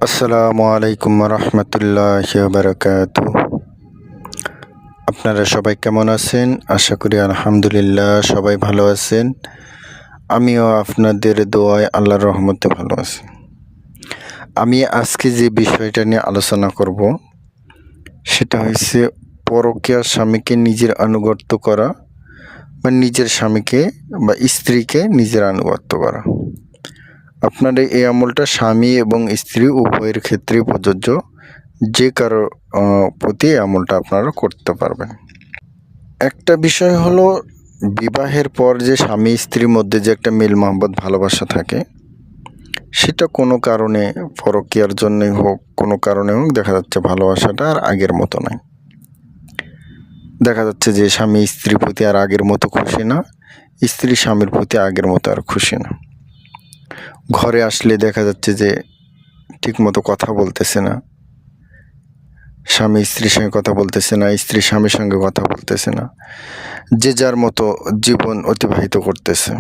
আসসালামু আলাইকুম রহমতুল্লাহি ওয়া বারাকাতুহু। আপনারা সবাই কেমন আছেন? আশা করি আলহামদুলিল্লাহ সবাই ভালো আছেন। আমিও আপনাদের দোয়ায় আল্লাহর রহমতে ভালো আছি। আমি আজকে যে বিষয়টা নিয়ে আলোচনা করব সেটা হচ্ছে পরকীয়া স্বামীকে নিজের আনুগত্য করা বা নিজের স্বামীকে বা স্ত্রীকে নিজের আনুগত্য করা। আপনার এই আমলটা স্বামী এবং স্ত্রী উভয়ের ক্ষেত্রেই প্রযোজ্য। যে কারো প্রতি এই আমলটা আপনারা করতে পারবেন। একটা বিষয় হলো, বিবাহের পর যে স্বামী স্ত্রীর মধ্যে যে একটা মিল মহব্বত ভালোবাসা থাকে, সেটা কোনো কারণে পরকীয়ার জন্যই হোক, কোনো কারণে হোক, দেখা যাচ্ছে ভালোবাসাটা আর আগের মতো নয়। দেখা যাচ্ছে যে স্বামী স্ত্রীর প্রতি আর আগের মতো খুশি না, স্ত্রী স্বামীর প্রতি আগের মতো আর খুশি না। ঘরে আসলে দেখা যাচ্ছে যে ঠিকমতো কথা বলতেছে না, স্বামী স্ত্রীর সঙ্গে কথা বলতেছে না, স্ত্রী স্বামীর সঙ্গে কথা বলতেছে না, যে যার মতো জীবন অতিবাহিত করতেছে।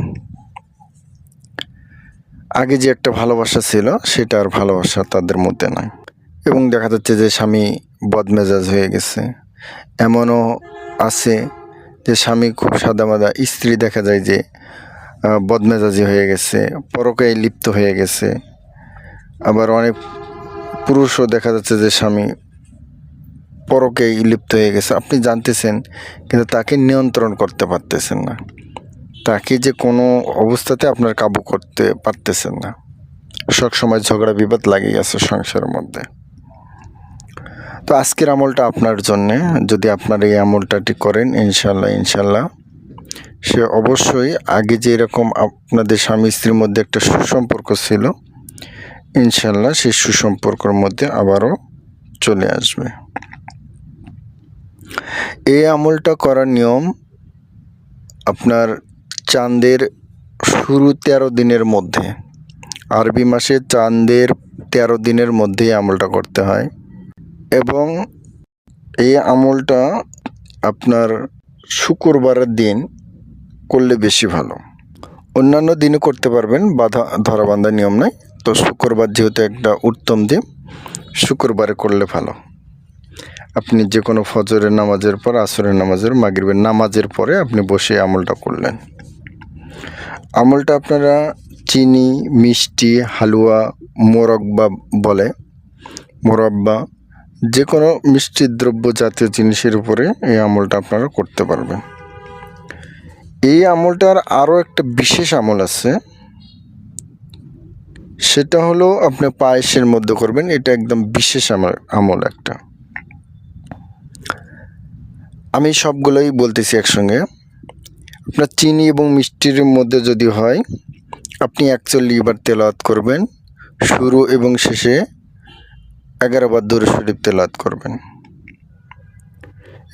আগে যে একটা ভালোবাসা ছিল সেটা আর ভালোবাসা তাদের মধ্যে নাই। এবং দেখা যাচ্ছে যে স্বামী বদমেজাজ হয়ে গেছে। এমনও আছে যে স্বামী খুব সাদামাদা, স্ত্রী দেখা যায় যে বদমেজাজি হয়ে গেছে, পরকীয়ায় লিপ্ত হয়ে গেছে। আবার অনেক পুরুষও দেখা যাচ্ছে যে স্বামী পরকীয়ায় লিপ্ত হয়ে গেছে, আপনি জানতেছেন কিন্তু তাকে নিয়ন্ত্রণ করতে পারতেছেন না, তাকে যে কোনো অবস্থাতে আপনার কাবু করতে পারতেছেন না। সবসময় ঝগড়া বিবাদ লাগেই আছে সংসারের মধ্যে। তো আজকের আমলটা আপনার জন্যে, যদি আপনার এই আমলটাটি করেন ইনশাল্লাহ সে অবশ্যই আগে যে এরকম আপনাদের স্বামী স্ত্রীর মধ্যে একটা সুসম্পর্ক ছিল, ইনশাল্লাহ সেই সুসম্পর্কের মধ্যে আবারও চলে আসবে। এই আমলটা করার নিয়ম, আপনার চাঁদের শুরু 13 দিনের মধ্যে, আরবি মাসে চাঁদের 13 দিনের মধ্যেই আমলটা করতে হয়। এবং এই আমলটা আপনার শুক্রবারের দিন করলে বেশি ভালো। অন্যান্য দিনে করতে পারবেন, ধরা বাঁধা নিয়ম নাই। তো শুক্রবার যেহেতু একটা উত্তম দিন, শুক্রবারে করলে ভালো। আপনি যে কোনো ফজরের নামাজের পর, আসরের নামাজের, মাগরিবের নামাজের পরে আপনি বসে আমলটা করলেন। আমলটা আপনারা চিনি, মিষ্টি, হালুয়া, মোরব্বা যে কোনো মিষ্টি দ্রব্য জাতীয় জিনিসের উপরে এই আমলটা আপনারা করতে পারবেন। এই আমলটার আরও একটা বিশেষ আমল আছে, সেটা হলো আপনি পায়েসের মধ্যে করবেন। এটা একদম বিশেষ আমল একটা। আমি সবগুলোই বলতেছি একসঙ্গে। আপনার চিনি এবং মিষ্টির মধ্যে যদি হয়, আপনি 41 বার তেলাওয়াত করবেন, শুরু এবং শেষে 11 বার দুরূদ শরীফ তেলাওয়াত করবেন।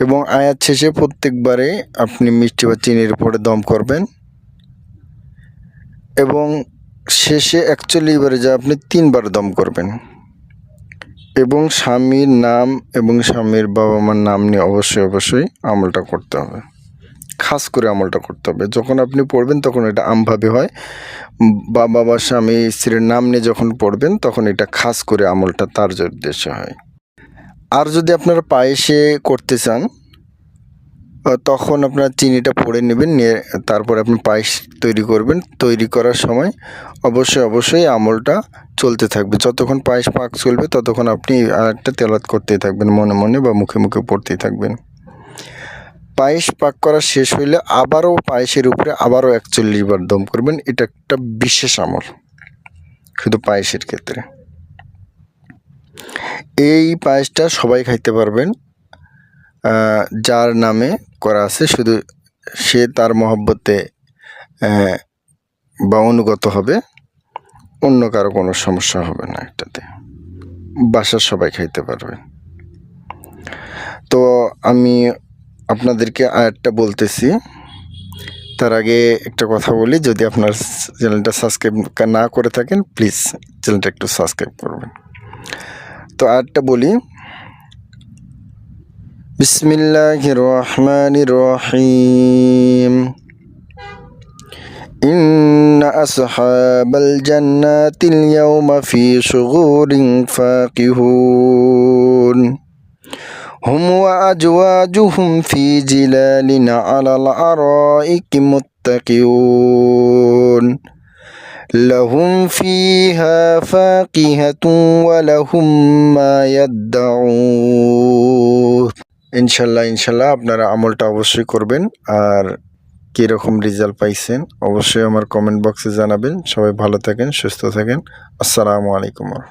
এবং আয়াত শেষে প্রত্যেকবারে আপনি মিষ্টি বা চিনির উপরে দম করবেন। এবং শেষে 41 বারে যা আপনি 3 বার দম করবেন। এবং স্বামীর নাম এবং স্বামীর বাবা মার নাম নিয়ে অবশ্যই আমলটা করতে হবে। খাস করে আমলটা করতে হবে। যখন আপনি পড়বেন তখন এটা আমভাবে হয়, বাবা বা স্বামী স্ত্রীর নাম নিয়ে যখন পড়বেন তখন এটা খাস করে আমলটা তার উদ্দেশ্যে হয়। আর যদি আপনারা পায়েসে করতে চান, তখন আপনার চিনিটা পড়ে নেবেন, নিয়ে তারপরে আপনি পায়েস তৈরি করবেন। তৈরি করার সময় অবশ্যই আমলটা চলতে থাকবে। যতক্ষণ পায়েস পাক চলবে ততক্ষণ আপনি আরেকটা তেলাওয়াত করতেই থাকবেন, মনে মনে বা মুখে মুখে পড়তেই থাকবেন। পায়েস পাক করা শেষ হইলে আবারও পায়েসের উপরে আবারও 41 বার দম করবেন। এটা একটা বিশেষ আমল শুধু পায়েসের ক্ষেত্রে। এই পায়েসটা সবাই খাইতে পারবেন, যার নামে করা আছে, শুধু সে তার মহব্বতে বা অনুগত হবে, অন্য কারো কোনো সমস্যা হবে না। এটাতে বাসার সবাই খাইতে পারবে। তো আমি আপনাদেরকে আরেকটা বলতেছি, তার আগে একটা কথা বলি, যদি আপনার চ্যানেলটা সাবস্ক্রাইব না করে থাকেন প্লিজ চ্যানেলটা একটু সাবস্ক্রাইব করবেন। তো আরেকটা বলি, বিসমিল্লাহির রহমানির রহিম। إن أصحاب الجنة اليوم في شغور فاكهون هم وأزواجهم في ظلال على الأرائك متكئون لهم فيها فاكهة ولهم ما يدعون ইনশাল্লাহ আপনারা আমলটা অবশ্যই করবেন। আর কীরকম রেজাল্ট পাইছেন অবশ্যই আমার কমেন্ট বক্সে জানাবেন। সবাই ভালো থাকেন, সুস্থ থাকেন। আসসালামু আলাইকুম।